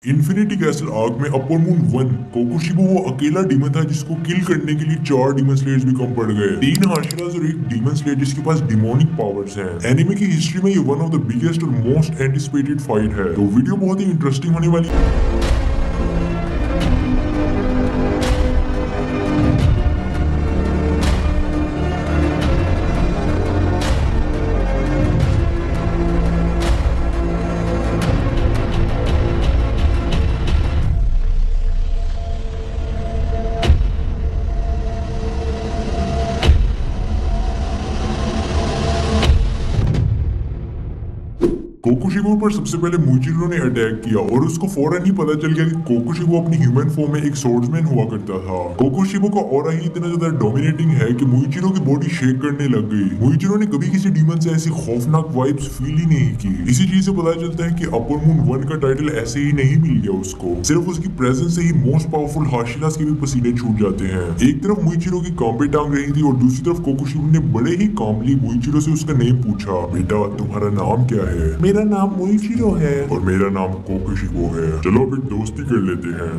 Infinity castle arc में upper moon 1 कोकोशिबो वो अकेला डीमन था जिसको किल करने के लिए 4 डीमन स्लेयर्स भी कम पड़ गए। 3 हाशिरास और एक डीमन स्लेयर जिसके पास डिमोनिक पावर्स हैं। एनिमे की हिस्ट्री में ये वन ऑफ द बिगेस्ट और मोस्ट एंटिसिपेटेड फाइट है। तो वीडियो बहुत ही इंटरेस्टिंग होने वाली है। कोकोशिबो पर सबसे पहले मुइचिरो ने अटैक किया और उसको फौरन ही पता चल गया कि कोकोशिबो अपनी ह्यूमन फॉर्म में एक सोर्ड्समैन हुआ करता था। कोकोशिबो का ऑरा ही इतना ज्यादा डोमिनेटिंग है कि मुइचिरो की बॉडी शेक करने लग गई। मुइचिरो ने कभी किसी डीमन से ऐसी खौफनाक वाइब्स फील ही नहीं की। इसी चीज से पता चलता है कि अपर मून 1 का टाइटल ऐसे ही नहीं मिल गया उसको, सिर्फ उसकी प्रेजेंस से ही मोस्ट पावरफुल हाशिरास के भी पसीने छूट जाते हैं। एक तरफ मुइचिरो की कांपे टांग रही थी और दूसरी तरफ कोकोशिबो ने बड़े ही कामली मुइचिरो से उसका नेम पूछा, बेटा तुम्हारा नाम क्या है? मेरा नाम मुइचिरो है। और मेरा नाम कोकोशिबो है। चलो फिर दोस्ती कर लेते हैं।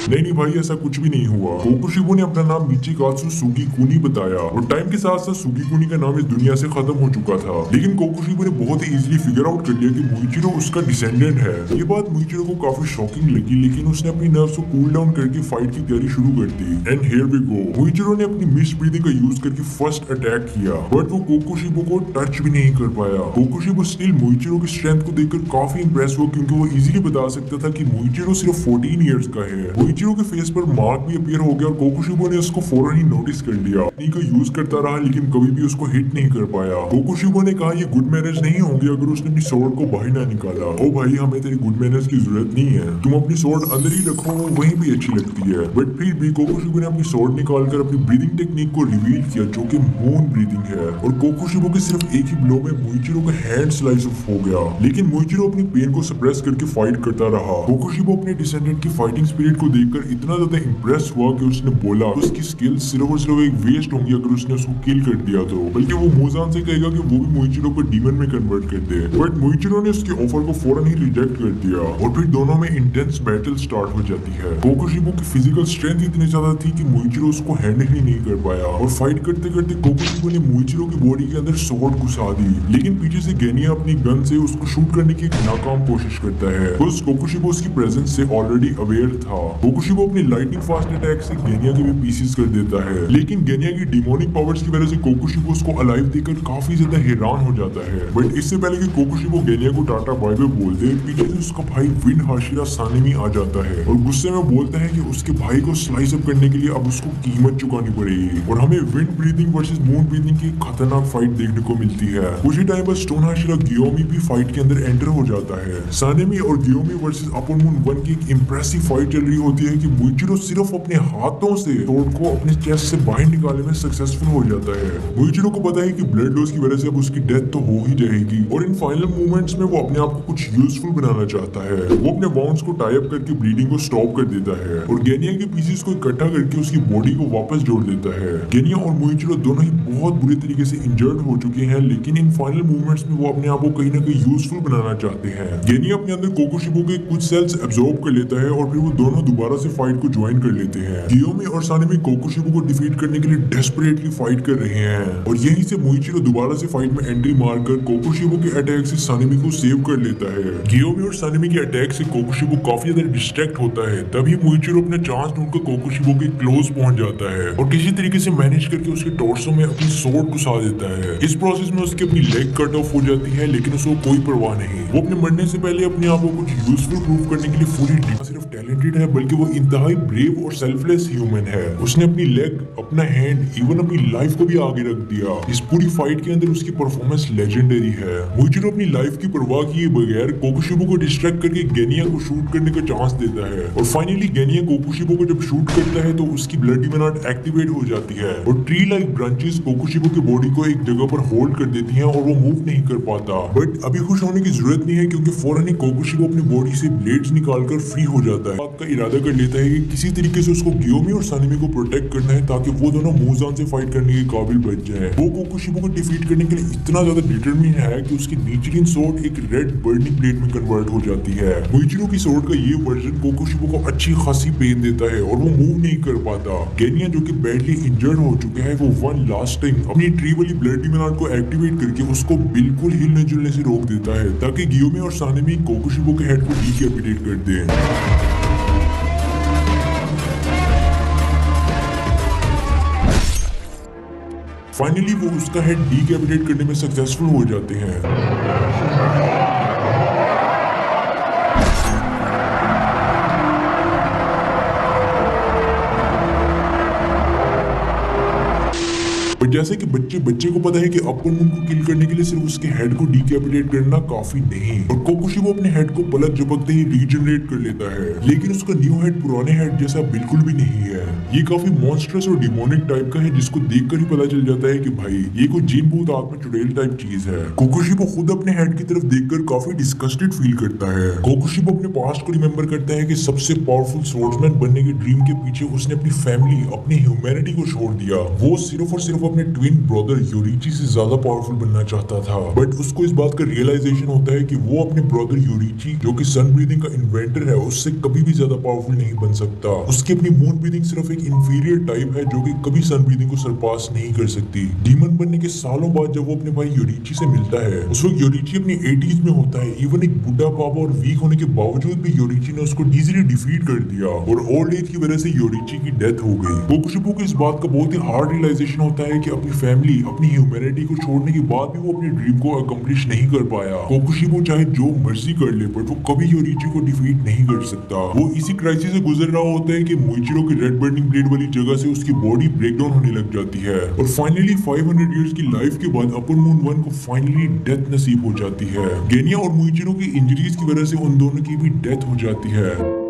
नहीं भाई, ऐसा कुछ भी नहीं हुआ। कोकोशिबो ने अपना नाम मिचिकात्सु सुगीकुनी बताया और टाइम के साथ साथ सुगीकुनी का नाम इस दुनिया से खत्म हो चुका था। लेकिन कोकोशिबो ने बहुत ही इजीली फिगर आउट कर लिया कि मुइचिरो उसका डिसेंडेंट है। ये बात मुइचिरो को काफी शॉकिंग लगी, लेकिन उसने अपनी नर्व्स को कूल डाउन करके फाइट की तैयारी शुरू कर दी। And here we go. Muichiro ने अपनी मिस ब्रीदिंग का यूज करके फर्स्ट अटैक किया, बट वो कोकोशिबो को टच भी नहीं कर पाया। कोकोशिबो स्टिल मुइचिरो की स्ट्रेंथ को देखकर काफी इंप्रेस हुआ, क्योंकि वो इजीली बता सकता था कि मुइचिरो सिर्फ 14 इयर्स का है। मुइचिरो के फेस पर मार्क भी अपीयर हो गया और कोकोशिबो ने उसको फौरन ही नोटिस कर लिया। का यूज करता रहा लेकिन कभी भी उसको हिट नहीं कर पाया। कोकोशिबो ने कहा ये गुड मैनेज नहीं होंगे अगर उसने अपनी स्वॉर्ड को बाहर ना निकाला। ओ भाई, हमें तेरी गुड मैनेज की जरूरत नहीं है, तुम अपनी स्वॉर्ड अंदर ही रखो, वो वहीं भी अच्छी लगती है। बट फिर भी कोकोशिबो ने अपनी स्वॉर्ड निकालकर अपनी ब्रीदिंग टेक्निक को रिवील किया, जो कि मून ब्रीदिंग है। और कोकोशिबो के सिर्फ एक ही ब्लो में मुइचिरो का हैंड स्लाइस ऑफ हो गया। लेकिन मुइचिरो अपनी पेन को सप्रेस करके फाइट करता रहा। कोकोशिबो अपने डिसेंडेंट की फाइटिंग स्पिरिट को देखकर इतना ज्यादा इंप्रेस हुआ कि उसने बोला उसकी स्किल सिर्फ और सिर्फ एक वेस्ट होंगी अगर उसने उसको किल कर दिया तो, बल्कि वो मुजान से कहेगा कि वो भी मुइचिरो को डीमन में कन्वर्ट कर दे। बट मुइचिरो ने उसके ऑफर को फौरन ही रिजेक्ट कर दिया और फिर दोनों में इंटेंस बैटल स्टार्ट हो जाती है। कोकोशिबो की फिजिकल स्ट्रेंथ इतनी ज्यादा थी कि मुइचिरो उसको हैंडल ही नहीं कर पाया और फाइट करते करते कोकोशिबो ने मुइचिरो की बॉडी के अंदर स्वॉर्ड घुसा दी। लेकिन पीछे से गेनिया अपनी गन से उसको शूट करने की एक नाकाम कोशिश करता है। उस कोकोशिबो उसकी प्रेजेंस से ऑलरेडी अवेयर था। कोकोशिबो अपनी लाइटनिंग फास्ट अटैक से गेनिया के भी पीसेस कर देता है। लेकिन गेनिया की डिमोनिक पावर्स की वजह से कोकोशिबो उसको अलाइव देखकर काफी ज्यादा हैरान हो जाता है। बट इससे पहले कि कोकोशिबो गेनिया को टाटा बाय बाय बोल दे, पीछे से उसका भाई विंड हाशिरा सानेमी आ जाता है और गुस्से में बोलता है कि उसके भाई को स्लाइस अप करने के लिए अब उसको कीमत चुकानी पड़ेगी। और हमें wind breathing versus moon breathing की खतरनाक फाइट देखने को मिलती है। कुछ ही टाइम बाद स्टोन हाशिरा गियोमी भी फाइट के अंदर एंटर हो जाता है। सानेमी और गियोमी वर्सेस अपर मून 1 की एक इंप्रेसिव फाइट चल रही होती है कि मुइचिरो सिर्फ अपने हाथों से स्वॉर्ड को अपने चेस्ट से बाहर निकालने में सक्सेसफुल हो जाता है। मुइचिरो को पता है कि ब्लड लॉस की वजह से अब उसकी डेथ तो हो ही जाएगी और इन फाइनल मूवमेंट्स में वो अपने आप को कुछ यूजफुल बनाना चाहता है। वो अपने वाउंड्स को टाई अप करके ब्लीडिंग को स्टॉप कर देता है और गेनिया के पीसेस को इकट्ठा करके उसकी बॉडी को वापस जोड़ देता है। गेनिया और मुइचिरो दोनों ही बहुत बुरी तरीके से इंजर्ड हो चुके हैं, लेकिन इन फाइनल मूवमेंट्स में वो अपने आप को कहीं ना कहीं यूजफुल बनाना चाहते हैं। गेनिया अपने अंदर कोकोशिबो के कुछ सेल्स एब्जॉर्ब कर लेता है और फिर वो दोनों दोबारा से फाइट को ज्वाइन कर लेते हैं। गियोमी और सानेमी कोकोशिबो को डिफीट करने के लिए डेस्परेटली फाइट कर रहे हैं और यहीं से मुइचिरो दोबारा से फाइट में एंट्री मारकर कोकोशिबो के अटैक से सानेमी को सेव कर लेता है। गियोमी और सानेमी के अटैक से कोकोशिबो काफी ज्यादा डिस्ट्रैक्ट होता है। तभी मुइचिरो अपना चांस ढूंढकर कोकोशिबो के क्लोज पहुंच जाता है और किसी तरीके से मैनेज करके उसके टॉर्सो में अपनी स्वॉर्ड घुसा देता है। इस प्रोसेस में उसकी अपनी लेग कट ऑफ हो जाती है, लेकिन उसको कोई परवाह नहीं। वो अपने मरने से पहले अपने आप को कुछ यूजफुल प्रूव करने के लिए फुली सिर्फ टैलेंटेड है, बल्कि वो इंतहाई ब्रेव और सेल्फलेस ह्यूमन है। उसने अपनी लेग, अपना हैंड, इवन अपनी लाइफ को भी आगे रख दिया। इस पूरी फाइट के अंदर उसकी परफॉर्मेंस लेजेंडरी है। मुइचिरो अपनी लाइफ की परवाह किए बगैर कोकोशिबो को डिस्ट्रैक्ट करके गेनिया को शूट करने का चांस देता है और फाइनली गेनिया कोकोशिबो को जब शूट करता है तो उसकी ब्लड डिमन आर्ट एक्टिवेट हो जाती है और ट्री लाइक ब्रांचेस कोकोशिबो की बॉडी को एक जगह पर होल्ड कर देती हैं और वो मूव नहीं कर पाता। बट अभी खुश होने की जरूरत नहीं है, क्योंकि फौरन ही कोकोशिबो अपनी बॉडी से ब्लेड्स निकालकर फ्री हो जाता है। आपका इरादा कर कर लेता है कि किसी तरीके से उसको गियोमी और सानिमी को प्रोटेक्ट करना है ताकि वो दोनों मूजान से फाइट करने के काबिल बच जाए। वो कोकुशिबो को डिफीट करने के लिए इतना ज्यादा डिटरमिन है कि उसकी नीचिरिन सोर्ड एक रेड बर्निंग ब्लेड में कन्वर्ट हो जाती है। मुइचिरो की सोर्ड का ये वर्जन कोकुशिबो को अच्छी खासी पेन देता है और वो मूव नहीं कर पाता। गेनिया जो कि बैडली इंजर्ड हो चुका है वो वन लास्ट टाइम अपनी ट्री वाली ब्लड डीमन आर्ट को एक्टिवेट करके उसको बिल्कुल हिलने जुलने से रोक देता है ताकि गियोमी और सानिमी कोकुशिबो के हेड को डिकैपिटेट कर दें। फाइनली वो उसका हेड डिकैपिटेट करने में सक्सेसफुल हो जाते हैं। और जैसे कि बच्चे को पता है कि अपर मून को किल करने के लिए सिर्फ उसके हेड को डिकैपिटेट करना काफी नहीं और कोकुशिबो अपने हेड को पलक झपकते ही रीजनरेट कर लेता है, लेकिन उसका न्यू हेड पुराने हेड जैसा बिल्कुल भी नहीं है। ये काफी मॉन्स्ट्रस और डिमोनिक टाइप का है जिसको देखकर ही पता चल जाता है कि भाई ये कोई जीन भूत आत्मा चुड़ैल टाइप चीज है। कोकुशिबो खुद अपने हेड की तरफ देखकर काफी डिस्गस्टेड फील करता है। कोकुशिबो अपने पास्ट को रिमेम्बर करता है कि सबसे पावरफुल स्वॉर्ड्समैन बनने के ड्रीम के पीछे उसने अपनी फैमिली, अपनी ह्यूमैनिटी को छोड़ दिया। वो सिर्फ और सिर्फ अपने ट्विन ब्रदर योरिची से ज्यादा पावरफुल बनना चाहता था, बट उसको इस बात का रियलाइजेशन होता है कि वो अपने ब्रदर योरिची जो कि सन ब्रीदिंग का इन्वेंटर है उससे कभी भी ज्यादा पावरफुल नहीं बन सकता। उसकी अपनी मून ब्रीदिंग सिर्फ एक इंफीरियर टाइप है जो कि कभी सन ब्रीदिंग को सरपास नहीं कर सकती। डीमन बनने के सालों बाद जब वो अपने भाई योरिची से मिलता है उस वक्त योरिची अपनी 80s में होता है। इवन एक बुढ़ा बाबा और वीक होने के बावजूद भी योरिची ने उसको इजीली डिफीट कर दिया और ओल्ड एज की वजह से योरिची की डेथ हो गई। कोकुशिबो को इस बात का बहुत ही हार्ड रियलाइजेशन होता है कि अपनी फैमिली, अपनी ह्यूमैनिटी को छोड़ने के बाद भी वो अपने ड्रीम को अकम्प्लिश नहीं कर पाया। कोकुशिबो चाहे जो मर्जी कर ले बट वो कभी योरिची को डिफीट नहीं कर सकता। वो इसी क्राइसिस से गुजर रहा होता है कि मुइचिरो की रेड बर्निंग ब्लेड वाली जगह से उसकी बॉडी ब्रेकडाउन होने लग जाती है और फाइनली 500 इयर्स की लाइफ के बाद अपर मून 1 को फाइनली डेथ नसीब हो जाती है। गेनिया और मुइचिरो की इंजरीज की वजह से उन दोनों की भी डेथ हो जाती है।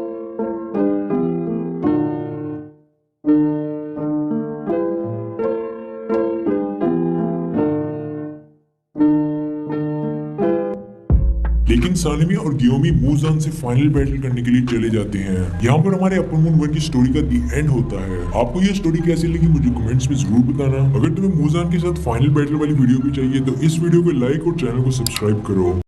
लेकिन सानिमी और गियोमी मूजान से फाइनल बैटल करने के लिए चले जाते हैं। यहाँ पर हमारे अपर मून 1 की स्टोरी का दी एंड होता है। आपको ये स्टोरी कैसी लगी मुझे कमेंट्स में जरूर बताना। अगर तुम्हें मूजान के साथ फाइनल बैटल वाली वीडियो भी चाहिए तो इस वीडियो को लाइक और चैनल को सब्सक्राइब करो।